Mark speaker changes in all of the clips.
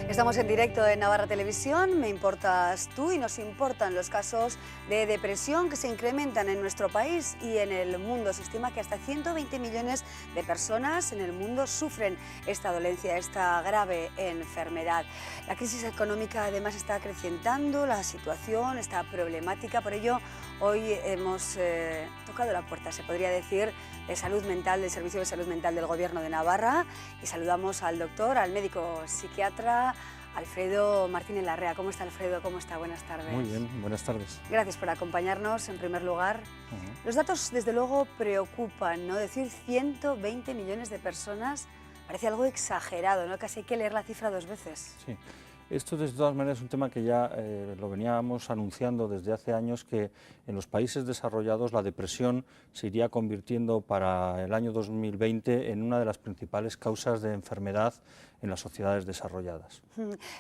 Speaker 1: Estamos en directo en Navarra Televisión, Me Importas Tú, y nos importan los casos de depresión que se incrementan en nuestro país y en el mundo. Se estima que hasta 120 millones de personas en el mundo sufren esta dolencia, esta grave enfermedad. La crisis económica además está acrecentando la situación, esta problemática. Por ello, hoy hemos tocado la puerta, se podría decir, de salud mental, del Servicio de Salud Mental del Gobierno de Navarra, y saludamos al doctor, al médico psiquiatra Alfredo Martínez Larrea. ¿Cómo está, Alfredo? ¿Cómo está? Buenas tardes.
Speaker 2: Muy bien, buenas tardes.
Speaker 1: Gracias por acompañarnos, en primer lugar. Los datos, desde luego, preocupan, ¿no? Decir 120 millones de personas parece algo exagerado, ¿no? Casi hay que leer la cifra dos veces.
Speaker 2: Sí. Esto, de todas maneras, es un tema que ya lo veníamos anunciando desde hace años, que en los países desarrollados la depresión se iría convirtiendo para el año 2020 en una de las principales causas de enfermedad en las sociedades desarrolladas.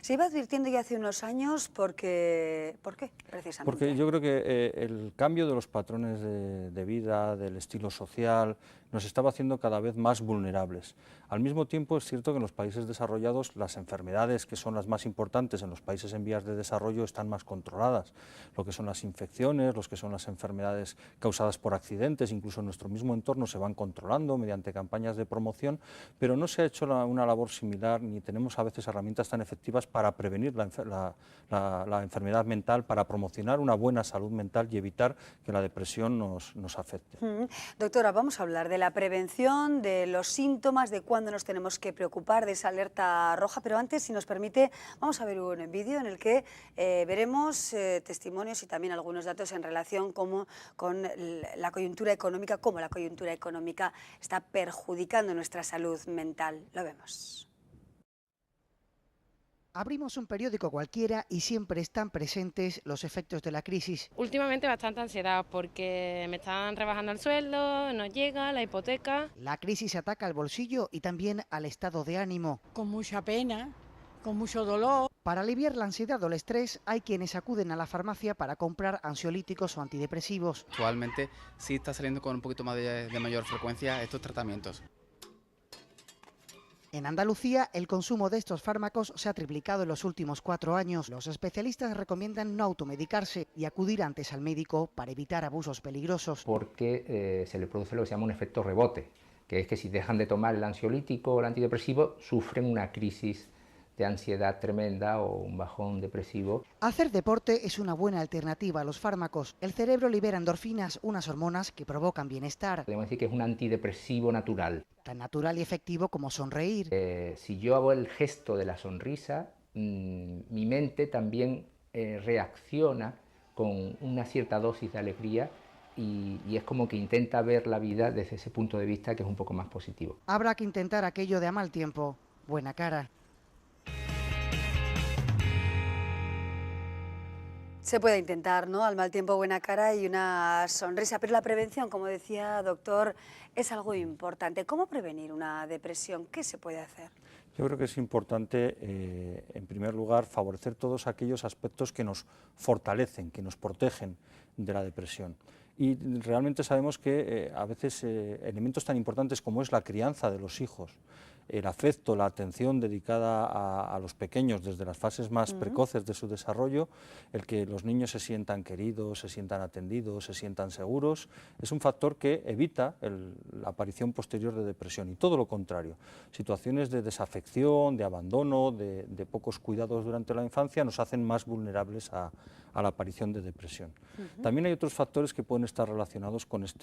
Speaker 1: Se iba advirtiendo ya hace unos años porque... ¿Por qué, precisamente?
Speaker 2: Porque yo creo que el cambio de los patrones de vida, del estilo social, nos estaba haciendo cada vez más vulnerables. Al mismo tiempo, es cierto que en los países desarrollados las enfermedades que son las más importantes en los países en vías de desarrollo están más controladas. Lo que son las infecciones, lo que son las enfermedades causadas por accidentes, incluso en nuestro mismo entorno se van controlando mediante campañas de promoción, pero no se ha hecho una labor similar, ni tenemos a veces herramientas tan efectivas para prevenir la enfermedad mental, para promocionar una buena salud mental y evitar que la depresión nos afecte.
Speaker 1: Doctora, vamos a hablar de la prevención, de los síntomas, de cuándo nos tenemos que preocupar de esa alerta roja, pero antes, si nos permite, vamos a ver un vídeo en el que veremos testimonios y también algunos datos en relación con la coyuntura económica, cómo la coyuntura económica está perjudicando nuestra salud mental. Lo vemos.
Speaker 3: Abrimos un periódico cualquiera y siempre están presentes los efectos de la crisis.
Speaker 4: Últimamente bastante ansiedad porque me están rebajando el sueldo, no llega, la hipoteca.
Speaker 3: La crisis ataca al bolsillo y también al estado de ánimo.
Speaker 5: Con mucha pena, con mucho dolor.
Speaker 3: Para aliviar la ansiedad o el estrés, hay quienes acuden a la farmacia para comprar ansiolíticos o antidepresivos.
Speaker 6: Actualmente sí está saliendo con un poquito más de mayor frecuencia estos tratamientos.
Speaker 3: En Andalucía, el consumo de estos fármacos se ha triplicado en los últimos 4 años. Los especialistas recomiendan no automedicarse y acudir antes al médico para evitar abusos peligrosos.
Speaker 7: Porque se le produce lo que se llama un efecto rebote, que es que si dejan de tomar el ansiolítico o el antidepresivo, sufren una crisis de ansiedad tremenda o un bajón depresivo.
Speaker 3: Hacer deporte es una buena alternativa a los fármacos. El cerebro libera endorfinas, unas hormonas que provocan bienestar.
Speaker 7: Podemos decir que es un antidepresivo natural.
Speaker 3: Tan natural y efectivo como sonreír.
Speaker 7: Si yo hago el gesto de la sonrisa, mi mente también reacciona con una cierta dosis de alegría y es como que intenta ver la vida desde ese punto de vista que es un poco más positivo.
Speaker 3: Habrá que intentar aquello de a mal tiempo, buena cara.
Speaker 1: Se puede intentar, ¿no? Al mal tiempo, buena cara y una sonrisa. Pero la prevención, como decía doctor, es algo importante. ¿Cómo prevenir una depresión? ¿Qué se puede hacer?
Speaker 2: Yo creo que es importante, en primer lugar, favorecer todos aquellos aspectos que nos fortalecen, que nos protegen de la depresión. Y realmente sabemos que a veces elementos tan importantes como es la crianza de los hijos, el afecto, la atención dedicada a los pequeños desde las fases más precoces de su desarrollo, el que los niños se sientan queridos, se sientan atendidos, se sientan seguros, es un factor que evita la aparición posterior de depresión, y todo lo contrario. Situaciones de desafección, de abandono, de pocos cuidados durante la infancia nos hacen más vulnerables a la aparición de depresión. También hay otros factores que pueden estar relacionados con esta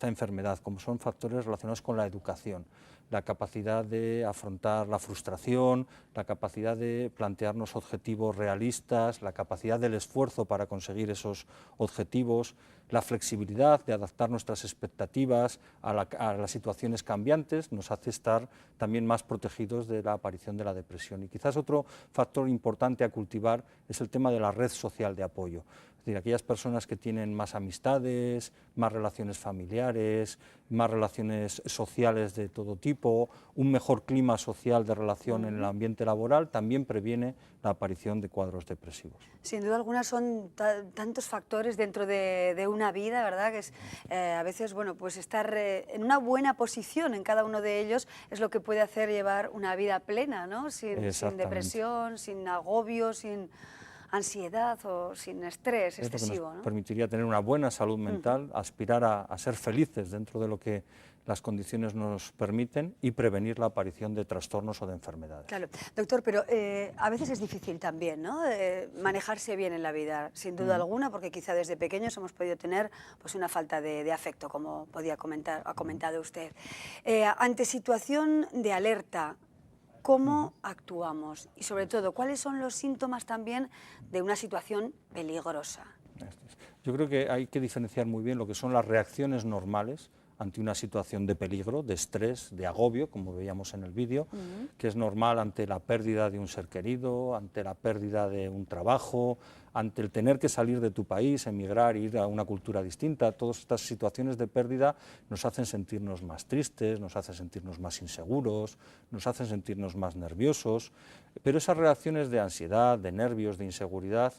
Speaker 2: enfermedad, como son factores relacionados con la educación, la capacidad de afrontar la frustración, la capacidad de plantearnos objetivos realistas, la capacidad del esfuerzo para conseguir esos objetivos, la flexibilidad de adaptar nuestras expectativas a las situaciones cambiantes, nos hace estar también más protegidos de la aparición de la depresión. Y quizás otro factor importante a cultivar es el tema de la red social de apoyo. Es decir, aquellas personas que tienen más amistades, más relaciones familiares, más relaciones sociales de todo tipo, un mejor clima social de relación en el ambiente laboral, también previene la aparición de cuadros depresivos.
Speaker 1: Sin duda alguna son tantos factores dentro de una vida, ¿verdad? Que es, a veces, bueno, pues estar en una buena posición en cada uno de ellos es lo que puede hacer llevar una vida plena, ¿no? Sin depresión, sin agobio, sin ansiedad o sin estrés excesivo, ¿no?
Speaker 2: Permitiría tener una buena salud mental, aspirar a ser felices dentro de lo que las condiciones nos permiten y prevenir la aparición de trastornos o de enfermedades.
Speaker 1: Claro, doctor, pero a veces es difícil también, ¿no? Manejarse bien en la vida, sin duda alguna, porque quizá desde pequeños hemos podido tener pues, una falta de afecto, como ha comentado usted. Ante situación de alerta, ¿cómo actuamos? Y sobre todo, ¿cuáles son los síntomas también de una situación peligrosa?
Speaker 2: Yo creo que hay que diferenciar muy bien lo que son las reacciones normales ante una situación de peligro, de estrés, de agobio, como veíamos en el vídeo, que es normal ante la pérdida de un ser querido, ante la pérdida de un trabajo, ante el tener que salir de tu país, emigrar, ir a una cultura distinta. Todas estas situaciones de pérdida nos hacen sentirnos más tristes, nos hacen sentirnos más inseguros, nos hacen sentirnos más nerviosos, pero esas reacciones de ansiedad, de nervios, de inseguridad,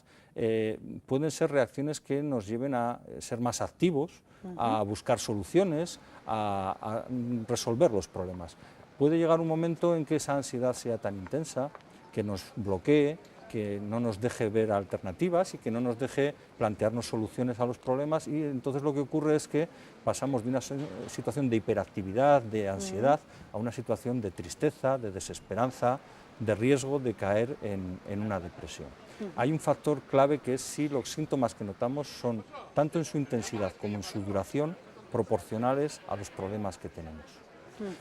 Speaker 2: pueden ser reacciones que nos lleven a ser más activos, a buscar soluciones, a resolver los problemas. Puede llegar un momento en que esa ansiedad sea tan intensa que nos bloquee, que no nos deje ver alternativas y que no nos deje plantearnos soluciones a los problemas, y entonces lo que ocurre es que pasamos de una situación de hiperactividad, de ansiedad, a una situación de tristeza, de desesperanza, de riesgo de caer en una depresión. Hay un factor clave que es si los síntomas que notamos son, tanto en su intensidad como en su duración, proporcionales a los problemas que tenemos.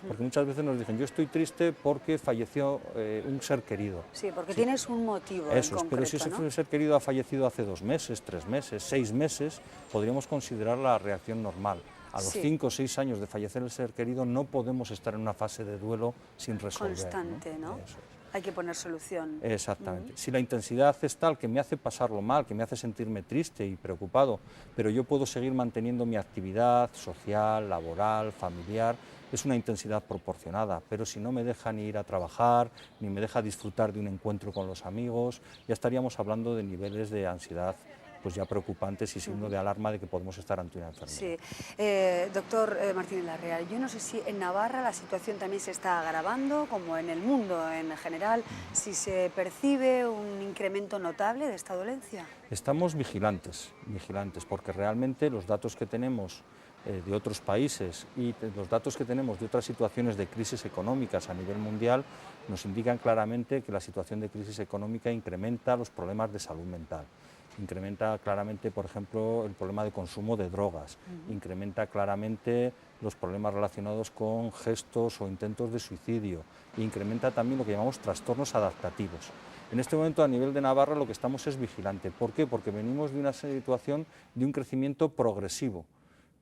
Speaker 2: Porque muchas veces nos dicen, yo estoy triste porque falleció un ser querido.
Speaker 1: Sí, porque tienes un motivo
Speaker 2: Eso
Speaker 1: en
Speaker 2: es, pero si ese ser querido ha fallecido hace 2 meses, 3 meses, 6 meses, podríamos considerar la reacción normal. A los 5 o 6 años de fallecer el ser querido no podemos estar en una fase de duelo sin resolver.
Speaker 1: Constante, ¿no?
Speaker 2: Eso es.
Speaker 1: Hay que poner solución.
Speaker 2: Exactamente. Si la intensidad es tal que me hace pasarlo mal, que me hace sentirme triste y preocupado, pero yo puedo seguir manteniendo mi actividad social, laboral, familiar, es una intensidad proporcionada, pero si no me deja ni ir a trabajar, ni me deja disfrutar de un encuentro con los amigos, ya estaríamos hablando de niveles de ansiedad pues ya preocupantes y signo de alarma de que podemos estar ante una enfermedad.
Speaker 1: Sí. Doctor Martínez Larreal, yo no sé si en Navarra la situación también se está agravando, como en el mundo en general, si se percibe un incremento notable de esta dolencia.
Speaker 2: Estamos vigilantes, porque realmente los datos que tenemos de otros países y los datos que tenemos de otras situaciones de crisis económicas a nivel mundial nos indican claramente que la situación de crisis económica incrementa los problemas de salud mental. Incrementa claramente, por ejemplo, el problema de consumo de drogas, incrementa claramente los problemas relacionados con gestos o intentos de suicidio, e incrementa también lo que llamamos trastornos adaptativos. En este momento, a nivel de Navarra, lo que estamos es vigilante. ¿Por qué? Porque venimos de una situación de un crecimiento progresivo.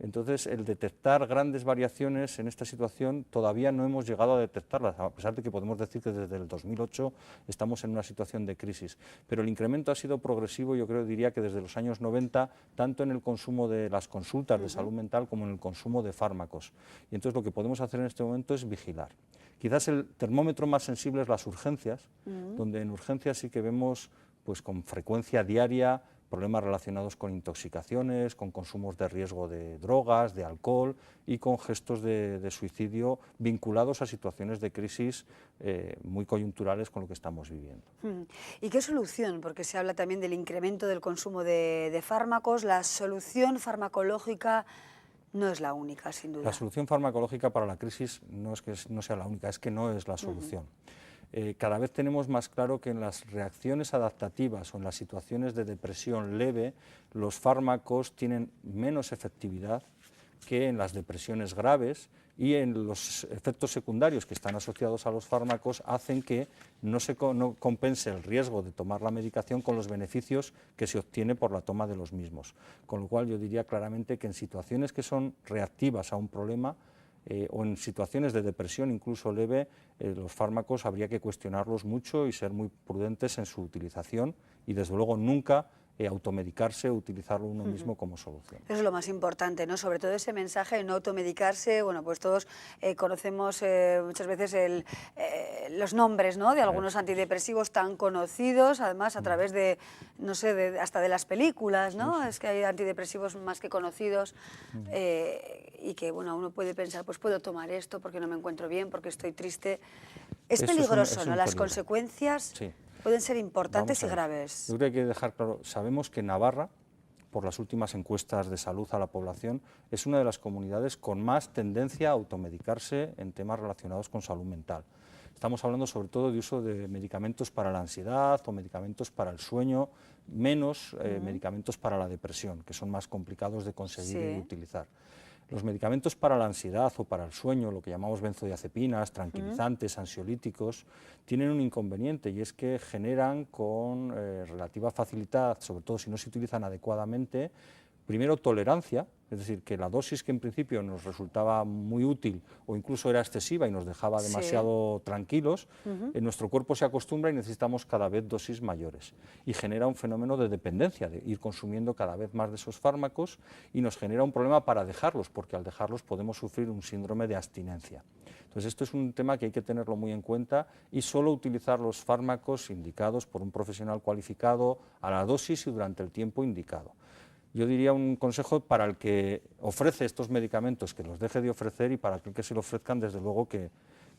Speaker 2: Entonces, el detectar grandes variaciones en esta situación todavía no hemos llegado a detectarlas, a pesar de que podemos decir que desde el 2008 estamos en una situación de crisis. Pero el incremento ha sido progresivo, yo diría que desde los años 90, tanto en el consumo de las consultas de salud mental como en el consumo de fármacos. Y entonces lo que podemos hacer en este momento es vigilar. Quizás el termómetro más sensible es las urgencias, donde en urgencias sí que vemos pues, con frecuencia diaria problemas relacionados con intoxicaciones, con consumos de riesgo de drogas, de alcohol y con gestos de suicidio vinculados a situaciones de crisis muy coyunturales con lo que estamos viviendo.
Speaker 1: ¿Y qué solución? Porque se habla también del incremento del consumo de fármacos. La solución farmacológica no es la única, sin duda.
Speaker 2: La solución farmacológica para la crisis no es que no sea la única, es que no es la solución. Cada vez tenemos más claro que en las reacciones adaptativas o en las situaciones de depresión leve, los fármacos tienen menos efectividad que en las depresiones graves, y en los efectos secundarios que están asociados a los fármacos hacen que no compense el riesgo de tomar la medicación con los beneficios que se obtiene por la toma de los mismos. Con lo cual yo diría claramente que en situaciones que son reactivas a un problema, o en situaciones de depresión incluso leve, los fármacos habría que cuestionarlos mucho y ser muy prudentes en su utilización y desde luego nunca automedicarse o utilizarlo uno mismo como solución.
Speaker 1: Eso es lo más importante, ¿no? Sobre todo ese mensaje de no automedicarse. Bueno, pues todos conocemos muchas veces los nombres, ¿no?, de algunos antidepresivos tan conocidos, además a través de, no sé, hasta de las películas, ¿no? Es que hay antidepresivos más que conocidos y que, bueno, uno puede pensar, pues puedo tomar esto porque no me encuentro bien, porque estoy triste. Es peligroso, ¿no? Las consecuencias pueden ser importantes y graves.
Speaker 2: Yo creo que hay que dejar claro, sabemos que Navarra, por las últimas encuestas de salud a la población, es una de las comunidades con más tendencia a automedicarse en temas relacionados con salud mental. Estamos hablando sobre todo de uso de medicamentos para la ansiedad o medicamentos para el sueño, menos medicamentos para la depresión, que son más complicados de conseguir y de utilizar. Los medicamentos para la ansiedad o para el sueño, lo que llamamos benzodiazepinas, tranquilizantes, ansiolíticos, tienen un inconveniente y es que generan con relativa facilidad, sobre todo si no se utilizan adecuadamente, primero tolerancia, es decir, que la dosis que en principio nos resultaba muy útil o incluso era excesiva y nos dejaba demasiado tranquilos, en nuestro cuerpo se acostumbra y necesitamos cada vez dosis mayores y genera un fenómeno de dependencia, de ir consumiendo cada vez más de esos fármacos y nos genera un problema para dejarlos, porque al dejarlos podemos sufrir un síndrome de abstinencia. Entonces esto es un tema que hay que tenerlo muy en cuenta y solo utilizar los fármacos indicados por un profesional cualificado a la dosis y durante el tiempo indicado. Yo diría un consejo para el que ofrece estos medicamentos, que los deje de ofrecer, y para aquel que se lo ofrezcan, desde luego que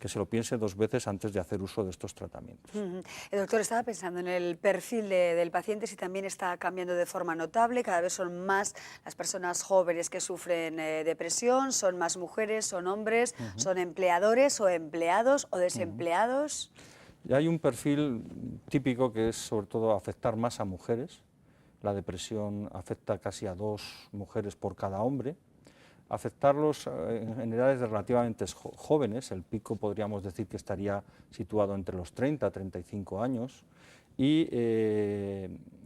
Speaker 2: se lo piense 2 veces antes de hacer uso de estos tratamientos.
Speaker 1: Doctor, estaba pensando en el perfil del paciente, si también está cambiando de forma notable, cada vez son más las personas jóvenes que sufren depresión, son más mujeres, son hombres, son empleadores o empleados o desempleados.
Speaker 2: Y hay un perfil típico que es sobre todo afectar más a mujeres. La depresión afecta casi a 2 mujeres por cada hombre. Afectarlos en edades relativamente jóvenes, el pico podríamos decir que estaría situado entre los 30 a 35 años, y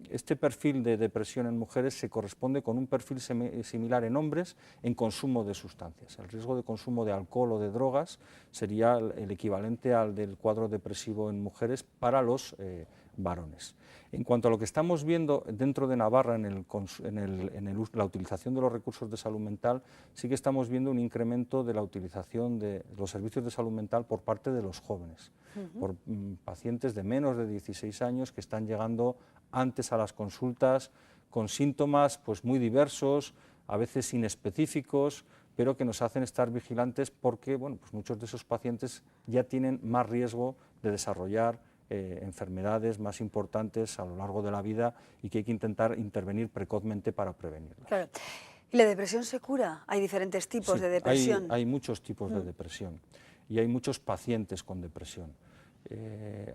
Speaker 2: este perfil de depresión en mujeres se corresponde con un perfil similar en hombres en consumo de sustancias. El riesgo de consumo de alcohol o de drogas sería el equivalente al del cuadro depresivo en mujeres para los varones. En cuanto a lo que estamos viendo dentro de Navarra en la utilización de los recursos de salud mental, sí que estamos viendo un incremento de la utilización de los servicios de salud mental por parte de los jóvenes, por pacientes de menos de 16 años que están llegando antes a las consultas con síntomas pues, muy diversos, a veces inespecíficos, pero que nos hacen estar vigilantes porque bueno, pues muchos de esos pacientes ya tienen más riesgo de desarrollar enfermedades más importantes a lo largo de la vida y que hay que intentar intervenir precozmente para prevenirlas.
Speaker 1: Claro. ¿Y la depresión se cura? ¿Hay diferentes tipos de depresión?
Speaker 2: Hay muchos tipos de depresión y hay muchos pacientes con depresión.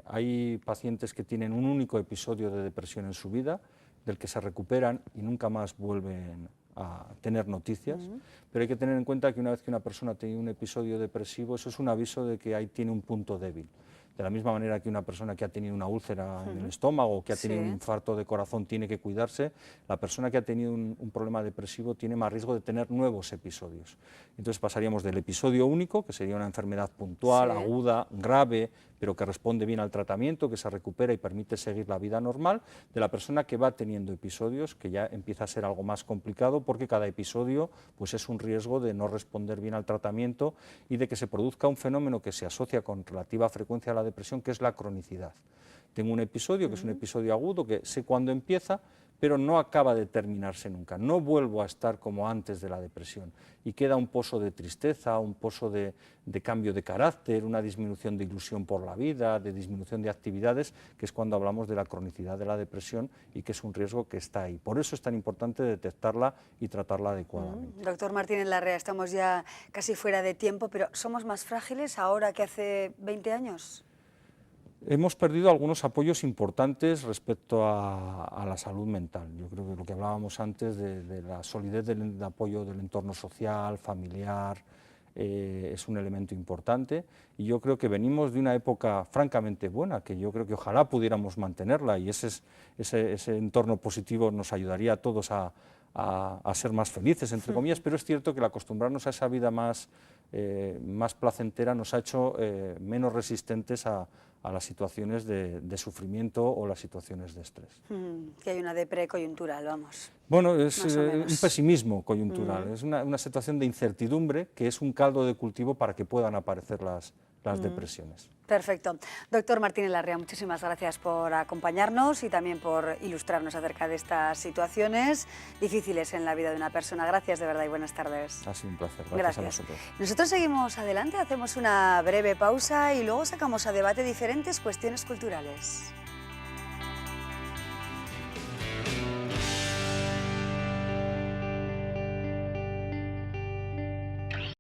Speaker 2: Hay pacientes que tienen un único episodio de depresión en su vida, del que se recuperan y nunca más vuelven a tener noticias, pero hay que tener en cuenta que una vez que una persona tiene un episodio depresivo, eso es un aviso de que ahí tiene un punto débil. De la misma manera que una persona que ha tenido una úlcera en el estómago o que ha tenido un infarto de corazón tiene que cuidarse, la persona que ha tenido un problema depresivo tiene más riesgo de tener nuevos episodios. Entonces pasaríamos del episodio único, que sería una enfermedad puntual, aguda, grave, pero que responde bien al tratamiento, que se recupera y permite seguir la vida normal, de la persona que va teniendo episodios, que ya empieza a ser algo más complicado porque cada episodio pues, es un riesgo de no responder bien al tratamiento y de que se produzca un fenómeno que se asocia con relativa frecuencia a la depresión, que es la cronicidad. Tengo un episodio que es un episodio agudo, que sé cuándo empieza, pero no acaba de terminarse nunca. No vuelvo a estar como antes de la depresión y queda un pozo de tristeza, un pozo de cambio de carácter, una disminución de ilusión por la vida, de disminución de actividades, que es cuando hablamos de la cronicidad de la depresión y que es un riesgo que está ahí. Por eso es tan importante detectarla y tratarla adecuadamente.
Speaker 1: Doctor Martínez Larrea, estamos ya casi fuera de tiempo, pero ¿somos más frágiles ahora que hace 20 años?
Speaker 2: Hemos perdido algunos apoyos importantes respecto a la salud mental. Yo creo que lo que hablábamos antes de la solidez del apoyo del entorno social, familiar, es un elemento importante y yo creo que venimos de una época francamente buena, que yo creo que ojalá pudiéramos mantenerla y ese entorno positivo nos ayudaría a todos a a ser más felices, entre comillas, pero es cierto que el acostumbrarnos a esa vida más placentera nos ha hecho menos resistentes a las situaciones de sufrimiento o las situaciones de estrés.
Speaker 1: Que hay una depre coyuntural, vamos.
Speaker 2: Bueno, es un pesimismo coyuntural, es una situación de incertidumbre que es un caldo de cultivo para que puedan aparecer las depresiones.
Speaker 1: Perfecto. Doctor Martínez Larrea, muchísimas gracias por acompañarnos y también por ilustrarnos acerca de estas situaciones difíciles en la vida de una persona. Gracias de verdad y buenas tardes.
Speaker 2: Ha sido un placer. Gracias a vosotros.
Speaker 1: Nosotros seguimos adelante, hacemos una breve pausa y luego sacamos a debate diferentes cuestiones culturales.